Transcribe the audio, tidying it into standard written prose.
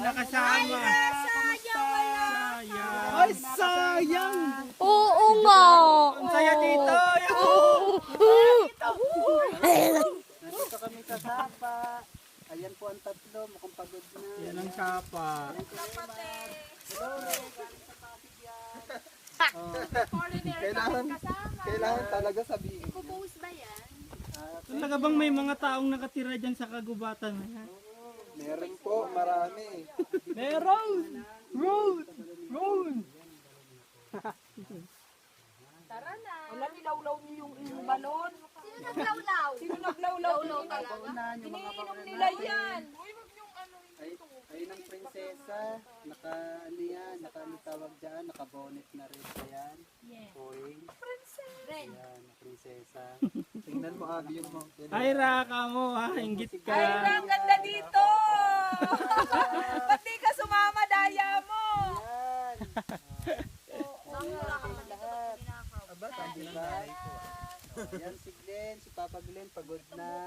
nakasama. Sayang. Ay, sayang. Oo nga. Ang saya dito. Nandito kami sa Sapa. Ayan po ang tatlo, mukhang pagod na. Yan ang sapa. Kailangan talaga sabihin. Ipo-post ba yan? Talaga bang may mga taong nakatira dyan sa kagubatan na yan? Meron po, marami. Meron! Road! Road! Tara na. Wala, nilawlaw niyo yung balon. Sino naglawlaw? Sino naglawlaw? Lawlaw talaga. Unahan yung mga Iniinom bakla nila natin. yan. Ay ng prinsesa. Naka, ano yan, naka, ano tawag dyan, naka-bonnet na rin. Ayan. Point. Ren. Ayan, prinsesa. Tingnan mo, Abi, yung mountain. Ay, raka mo ha, inggit ka. Ay, ang ganda dito. Ba't di ka sumama, daya mo? Ayan. Lahat. Aba, sabi na. Ayan si Glenn, si Papa Glenn, pagod na.